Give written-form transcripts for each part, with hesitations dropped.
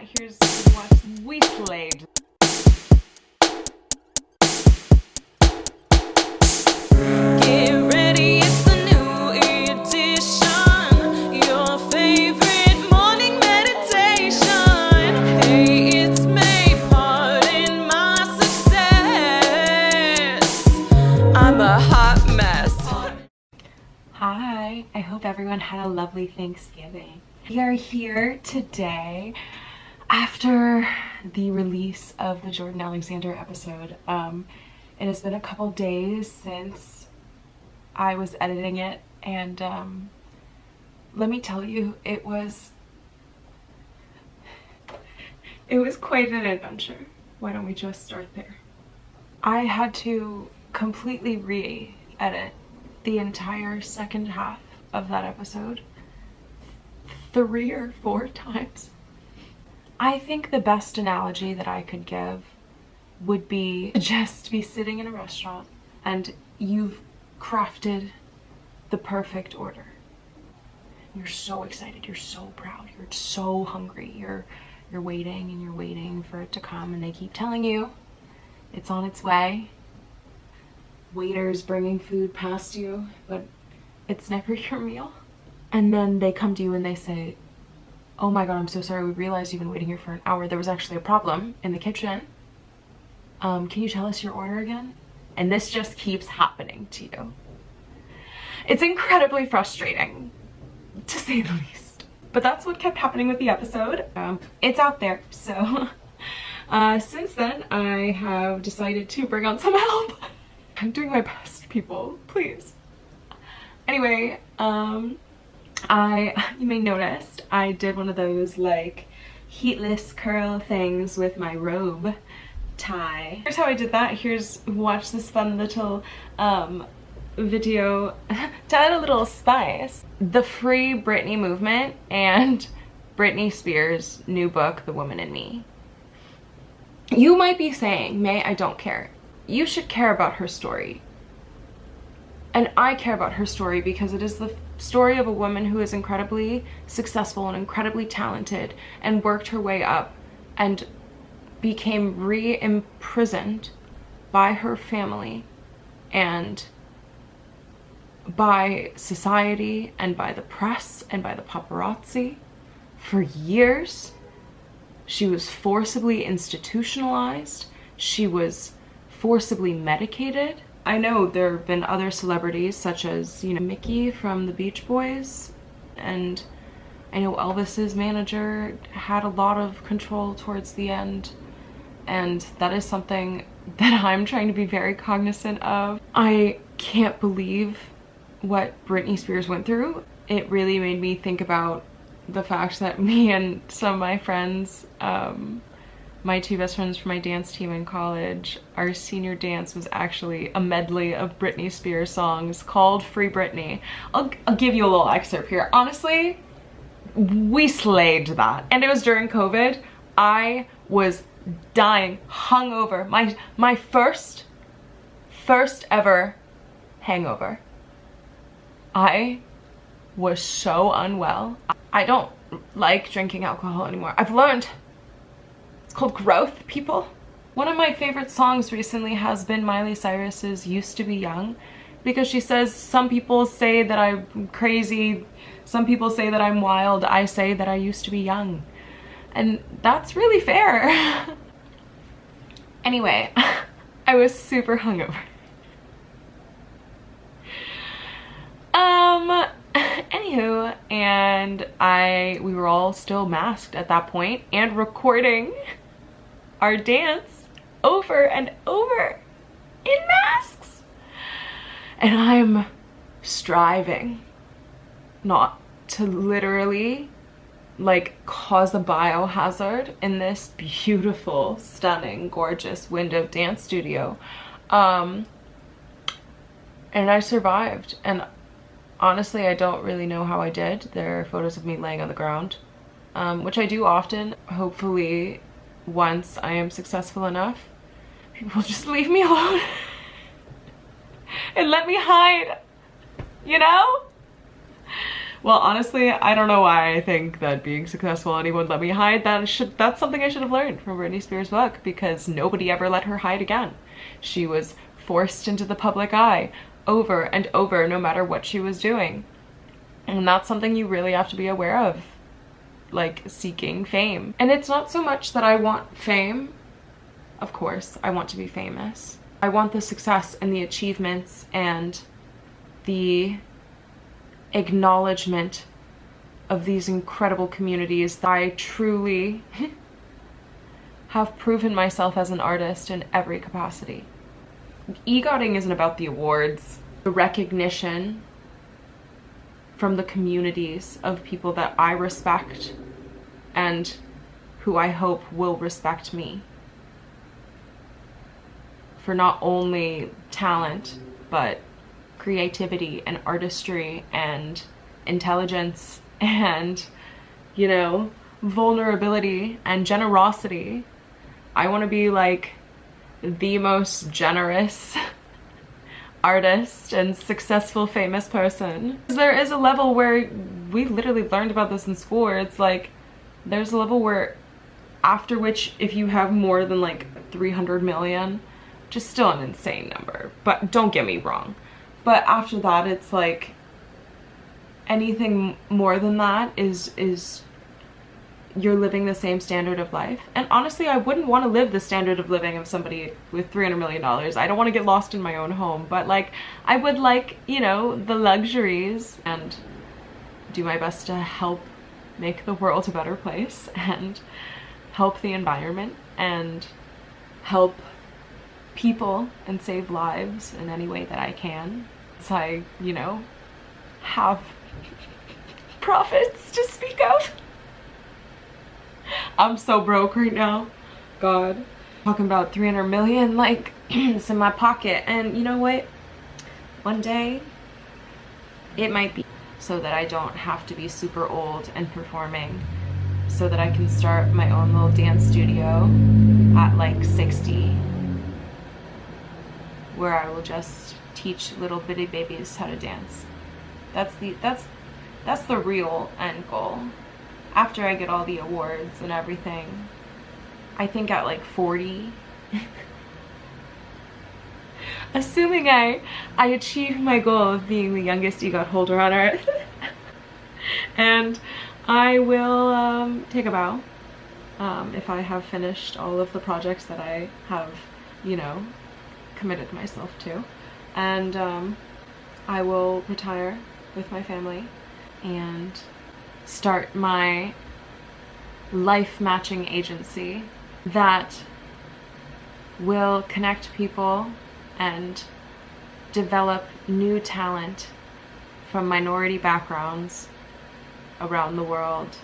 Here's what we slayed. Get ready, it's the new edition. Your favorite morning meditation. Hey, it's me, part in my success. I'm a hot mess. Hi, I hope everyone had a lovely Thanksgiving. We are here today after the release of the Jordan Alexander episode. It has been a couple days since I was editing it, and let me tell you, it was quite an adventure. Why don't we just start there? I had to completely re-edit the entire second half of that episode 3 or 4 times. I think the best analogy that I could give would be just be sitting in a restaurant and you've crafted the perfect order. You're so excited, you're so proud, you're so hungry, you're waiting and you're waiting for it to come, and they keep telling you it's on its way. Waiters bringing food past you, but it's never your meal. And then they come to you and they say, oh my god, I'm so sorry, we realized you've been waiting here for an hour. There was actually a problem in the kitchen. Can you tell us your order again? And this just keeps happening to you. It's incredibly frustrating, to say the least. But that's what kept happening with the episode. It's out there, so since then I have decided to bring on some help. I'm doing my best, people, please. Anyway, you may notice I did one of those like heatless curl things with my robe tie. Here's how I did that. Watch this fun little video to add a little spice. The Free Britney movement and Britney Spears' new book, The Woman in Me. You might be saying, May, I don't care. You should care about her story. And I care about her story because it is the story of a woman who is incredibly successful and incredibly talented and worked her way up and became re-imprisoned by her family and by society and by the press and by the paparazzi for years. She was forcibly institutionalized. She was forcibly medicated. I know there have been other celebrities such as, you know, Mickey from the Beach Boys, and I know Elvis's manager had a lot of control towards the end, and that is something that I'm trying to be very cognizant of. I can't believe what Britney Spears went through. It really made me think about the fact that me and some of my friends, my 2 best friends from my dance team in college, our senior dance was actually a medley of Britney Spears songs called Free Britney. I'll give you a little excerpt here. Honestly, we slayed that. And it was during COVID. I was dying, hungover. My first ever hangover. I was so unwell. I don't like drinking alcohol anymore. I've learned. It's called growth, people. One of my favorite songs recently has been Miley Cyrus's Used to Be Young, because she says, some people say that I'm crazy, some people say that I'm wild, I say that I used to be young. And that's really fair. Anyway, I was super hungover. Anywho, and we were all still masked at that point and recording our dance over and over in masks. And I'm striving not to literally like cause a biohazard in this beautiful, stunning, gorgeous window dance studio. And I survived, and honestly, I don't really know how I did. There are photos of me laying on the ground, which I do often. Hopefully, once I am successful enough, people will just leave me alone and let me hide, you know? Well, honestly, I don't know why I think that being successful anyone let me hide. That's something I should have learned from Britney Spears' book, because nobody ever let her hide again. She was forced into the public eye over and over, no matter what she was doing. And that's something you really have to be aware of, like seeking fame. And it's not so much that I want fame. Of course, I want to be famous. I want the success and the achievements and the acknowledgement of these incredible communities that I truly have proven myself as an artist in every capacity. EGOTing isn't about the awards, the recognition from the communities of people that I respect and who I hope will respect me for not only talent, but creativity and artistry and intelligence and, you know, vulnerability and generosity. I want to be like the most generous artist and successful famous person. There is a level where we literally learned about this in school where it's like there's a level where after which if you have more than like 300 million, which is still an insane number, but don't get me wrong, but after that it's like anything more than that is you're living the same standard of life. And honestly, I wouldn't want to live the standard of living of somebody with $300 million. I don't want to get lost in my own home, but like I would like, you know, the luxuries and do my best to help make the world a better place and help the environment and help people and save lives in any way that I can. So I, you know, have profits to speak of. I'm so broke right now. God. Talking about 300 million, like, it's in my pocket. And you know what? One day, it might be so that I don't have to be super old and performing, so that I can start my own little dance studio at like 60, where I will just teach little bitty babies how to dance. That's the real end goal. After I get all the awards and everything, I think at like 40, assuming I achieve my goal of being the youngest EGOT holder on earth, and I will take a bow if I have finished all of the projects that I have, you know, committed myself to, and I will retire with my family and start my life matching agency that will connect people and develop new talent from minority backgrounds around the world.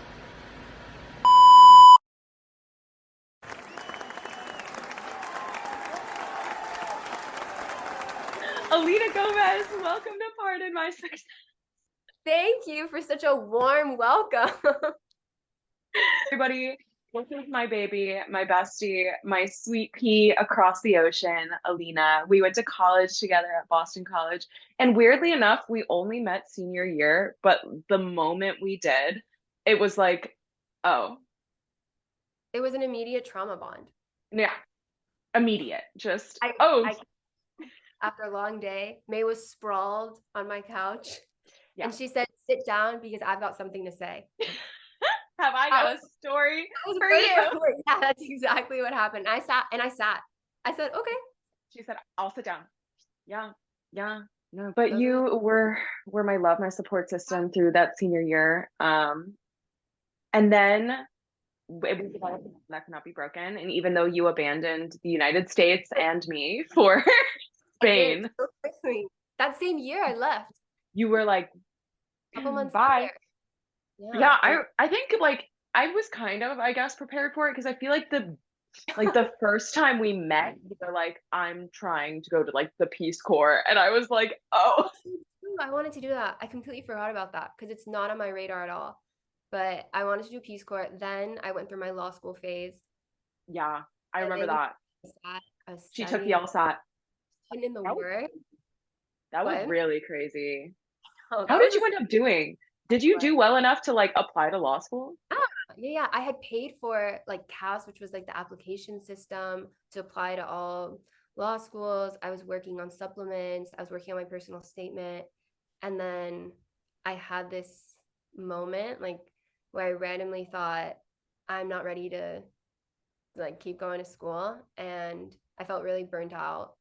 Alina Gomez, welcome to Pardon My Success. Thank you for such a warm welcome. Everybody, this is my baby, my bestie, my sweet pea across the ocean, Alina. We went to college together at Boston College, and weirdly enough, we only met senior year, but the moment we did, it was like, oh. It was an immediate trauma bond. Yeah, immediate, just, After a long day, May was sprawled on my couch, yeah. and she said, "Sit down because I've got something to say." Have I got a story for you? Yeah, that's exactly what happened. I sat. I said, "Okay." She said, "I'll sit down." Yeah, no. But you were my love, my support system through that senior year. And then it was about that could not be broken. And even though you abandoned the United States and me for Spain, so quickly. That same year I left. You were like, a couple months bye. Later. Yeah, I think like I was kind of, I guess, prepared for it, because I feel like the first time we met, you were like, I'm trying to go to like the Peace Corps, and I was like, oh. I wanted to do that. I completely forgot about that because it's not on my radar at all. But I wanted to do Peace Corps. Then I went through my law school phase. Yeah, I remember that. She took the LSAT. Put in the work. That was really crazy. Oh, How did you end up doing Did you do well enough to like apply to law school? Yeah, yeah, yeah. I had paid for like CAS, which was like the application system to apply to all law schools. I was working on supplements. I was working on my personal statement. And then I had this moment like where I randomly thought, I'm not ready to like keep going to school. And I felt really burnt out.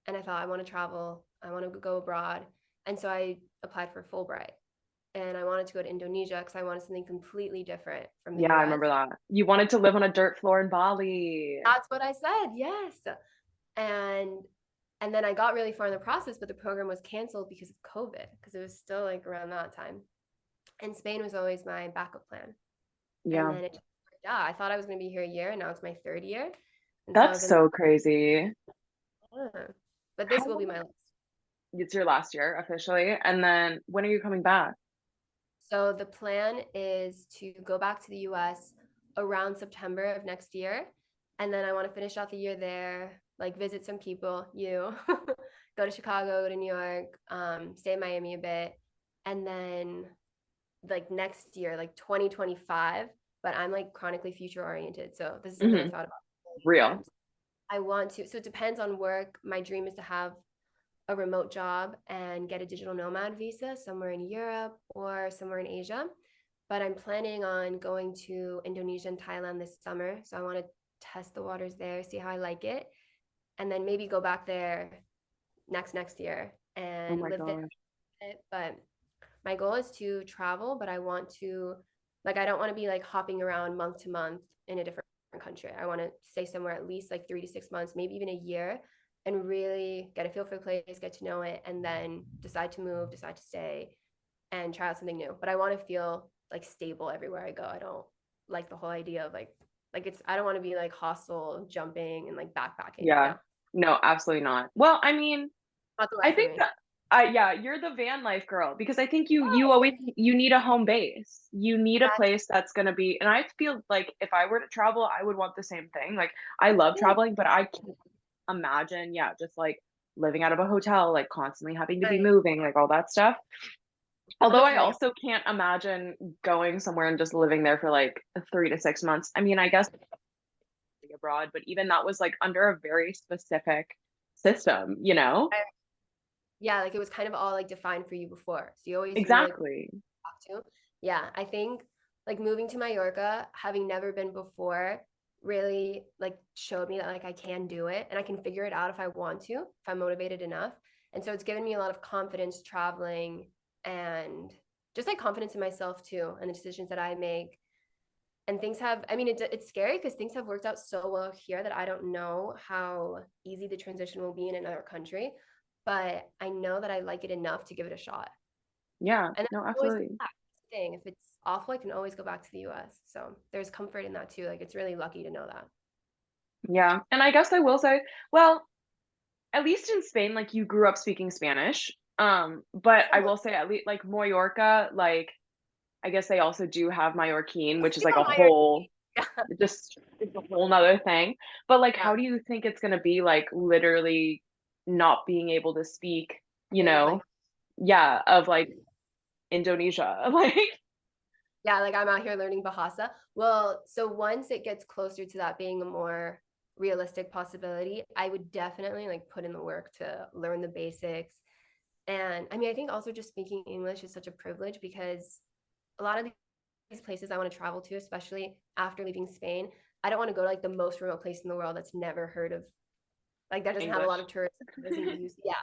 And I thought, I want to travel. I want to go abroad. And so I applied for Fulbright. And I wanted to go to Indonesia because I wanted something completely different from the Yeah, I US. remember that. You wanted to live on a dirt floor in Bali. That's what I said. Yes. And and then I got really far in the process, but the program was canceled because of COVID, because it was still like around that time. And Spain was always my backup plan. And Yeah. then yeah, I thought I was going to be here a year, and now it's my third year. And so I've That's been, so crazy. uh, but this How will be long? my last. It's your last year officially. And then when are you coming back? So the plan is to go back to the US around September of next year. And then I want to finish out the year there, like visit some people, you go to Chicago, go to New York, stay in Miami a bit. And then like next year, like 2025, but I'm like chronically future oriented. So this is something I've Hmm. thought about for a long Real. time. I want to, so it depends on work. My dream is to have a remote job and get a digital nomad visa somewhere in Europe or somewhere in Asia. But I'm planning on going to Indonesia and Thailand this summer. So I want to test the waters there, see how I like it, and then maybe go back there next year Oh and my live there. gosh. But my goal is to travel, but I want to, like, I don't want to be like hopping around month to month in a different country. I want to stay somewhere at least like 3 to 6 months, maybe even a year, and really get a feel for the place, get to know it, and then decide to move, decide to stay, and try out something new. But I want to feel like stable everywhere I go. I don't like the whole idea of like it's I don't want to be like hostel jumping and like backpacking. No, Yeah. No, absolutely not. Well, I mean, not the I life for think me. that yeah, you're the van life girl because I think you Yes, always you need a home base. You need a exactly. place that's gonna be, and I feel like if I were to travel, I would want the same thing. Like I love traveling, but I can't imagine, yeah, just like living out of a hotel, like constantly having to be Right. moving, like all that stuff. I'm Although a I caregiver. also can't imagine going somewhere and just living there for like 3 to 6 months. I mean, I guess abroad, but even that was like under a very specific system, you know? Yeah, like it was kind of all like defined for you before. So you always knew like Exactly. to. Yeah, I think like moving to Mallorca, having never been before, really like showed me that like I can do it and I can figure it out if I want to, if I'm motivated enough. And so it's given me a lot of confidence traveling and just like confidence in myself too and the decisions that I make. And things have, I mean, it's scary because things have worked out so well here that I don't know how easy the transition will be in another country. But I know that I like it enough to give it a shot. Yeah, And then no, I can always go absolutely. back. That's the thing. If it's awful, I can always go back to the US. So there's comfort in that too. Like it's really lucky to know that. Yeah. And I guess I will say, well, at least in Spain, like you grew up speaking Spanish. But I Somewhat. will say at least like Mallorca, like I guess they also do have Mallorquin, which is Speak like on a my whole yeah. just it's a whole nother thing. But like Yeah. how do you think it's gonna be like literally not being able to speak, you Native know, language. yeah, of like Indonesia. Like Yeah, like I'm out here learning Bahasa. Well, so once it gets closer to that being a more realistic possibility, I would definitely like put in the work to learn the basics. And I mean, I think also just speaking English is such a privilege because a lot of these places I want to travel to, especially after leaving Spain, I don't want to go to like the most remote place in the world that's never heard of, like that doesn't have a lot English. of tourists, doesn't use, yeah,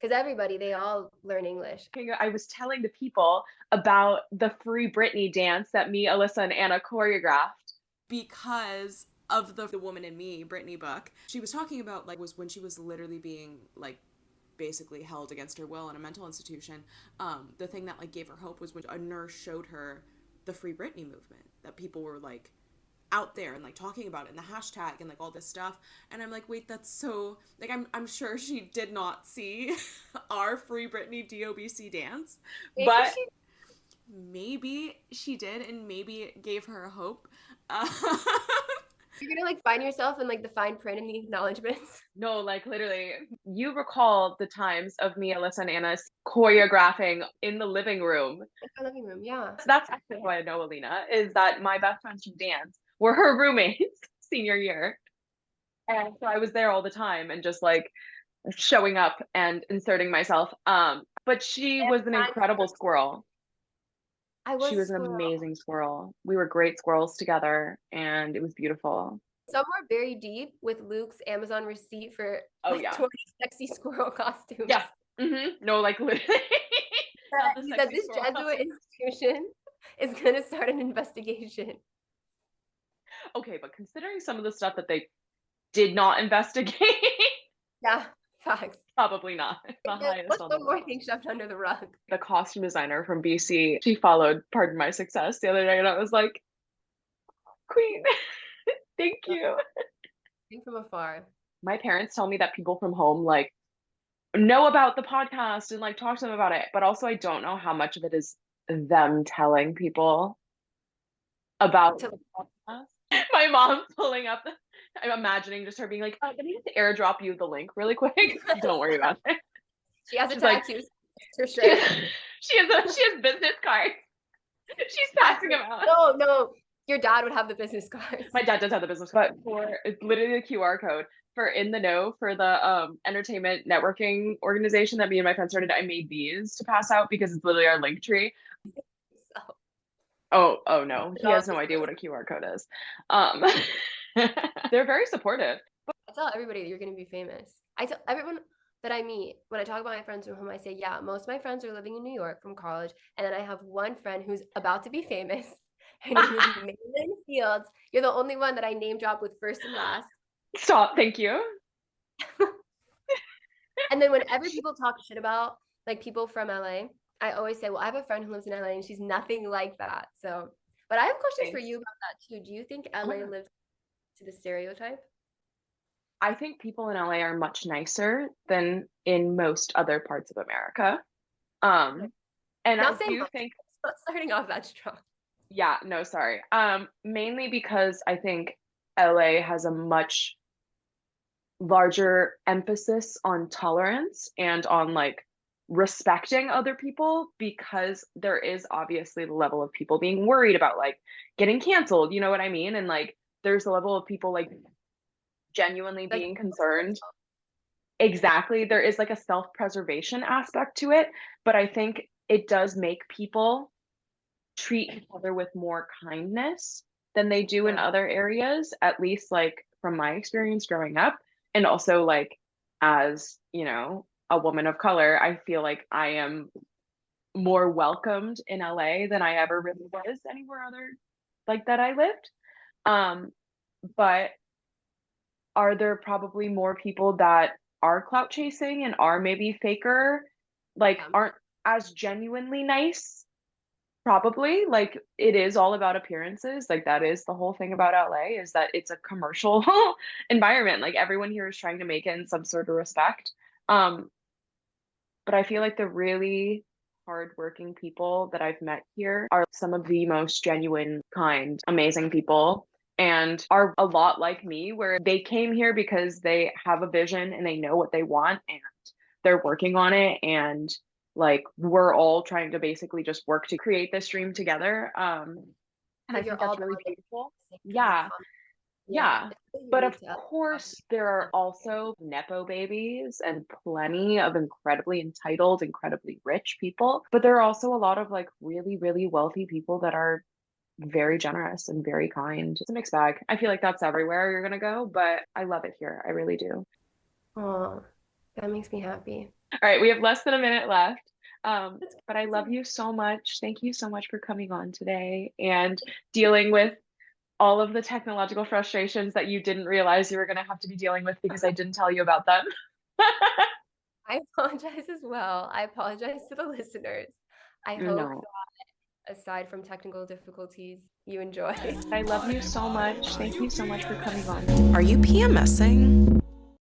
because everybody, they all learn English. I was telling the people about the Free Britney dance that me, Alyssa, and Anna choreographed. Because of the Woman in Me Britney book. She was talking about like was when she was literally being like basically held against her will in a mental institution. The thing that like gave her hope was when a nurse showed her the Free Britney movement, that people were like out there and like talking about it and the hashtag and like all this stuff. And I'm like, wait, that's so like I'm sure she did not see our Free Britney DOBC dance, Maybe but she, maybe she did, and maybe it gave her hope. Uh, You're gonna like find yourself in like the fine print in the acknowledgements. No, like literally, you recall the times of me, Alyssa, and Anna choreographing in the living room. Like our living room, yeah. That's actually how I know Alina, is that my best friends from dance were her roommates senior year. And so I was there all the time and just like showing up and inserting myself. But she was an incredible squirrel. I She was a was an squirrel. amazing squirrel. We were great squirrels together and it was beautiful. Some were very deep with Luke's Amazon receipt for Oh like yeah. 20 sexy squirrel costumes. Yeah. No, like literally. Not the He said sexy this squirrel Jesuit costume. institution is gonna start an investigation. Okay, but considering some of the stuff that they did not investigate, Yeah, facts. probably not the highest What's on the the more list. thing shoved under the rug? The costume designer from BC, she followed Pardon My Success the other day, and I was like, Queen, thank you. Think from afar. My parents tell me that people from home like know about the podcast and like talk to them about it, but also I don't know how much of it is them telling people about To the podcast. My mom pulling up. I'm imagining just her being like, "Oh, let me just airdrop you the link really quick. Don't worry about it." she has a She's like, tattoo. It's her she, shirt. she has business cards. She's passing them out. No, your dad would have the business cards. My dad does have the business, but for it's literally a QR code for In the Know for the entertainment networking organization that me and my friend started. I made these to pass out because it's literally our link tree. So, Oh no, he has no idea what a QR code is. They're very supportive. I tell everybody that you're going to be famous. I tell everyone that I meet when I talk about my friends from home, I say, yeah, most of my friends are living in New York from college. And then I have one friend who's about to be famous. Her name is Maylin Fields. You're the only one that I name drop with first and last. Stop, thank you. And then whenever people talk shit about like people from LA, I always say, well, I have a friend who lives in LA and she's nothing like that. So, but I have questions for Thanks. you about that too. Do you think LA lives to the stereotype? I think people in LA are much nicer than in most other parts of America. And I Not saying do much, think, not starting off that strong. yeah, no, sorry. Mainly because I think LA has a much larger emphasis on tolerance and on like respecting other people because there is obviously the level of people being worried about like getting canceled, you know what I mean? And like there's a level of people like genuinely Like, being concerned. Exactly. There is like a self-preservation aspect to it, but I think it does make people treat each other with more kindness than they do in yeah, other areas, at least like from my experience growing up. And also like as, you know, a woman of color, I feel like I am more welcomed in LA than I ever really was anywhere other like that I lived. But are there probably more people that are clout chasing and are maybe faker, like yeah. aren't as genuinely nice? Probably. Like it is all about appearances. Like that is the whole thing about LA is that it's a commercial environment. Like everyone here is trying to make it in some sort of respect. Um, but I feel like the really hardworking people that I've met here are some of the most genuine, kind, amazing people and are a lot like me, where they came here because they have a vision and they know what they want and they're working on it. And like we're all trying to basically just work to create this dream together. And I Like think you're all that's really bonding beautiful. with the same kind of Yeah. yeah, Yeah. it's really But of unique to us. course, there are also Nepo babies and plenty of incredibly entitled, incredibly rich people. But there are also a lot of like really, really wealthy people that are very generous and very kind. It's a mixed bag. I feel like that's everywhere you're gonna go, but I love it here. I really do. Oh, that makes me happy. All right, we have less than a minute left. That's But I love crazy. you so much. Thank you so much for coming on today and dealing with all of the technological frustrations that you didn't realize you were going to have to be dealing with because I didn't tell you about them. I apologize as well. I apologize to the listeners. I hope No, that aside from technical difficulties, you enjoy. I love you so much. Thank you so much for coming on. Are you PMSing?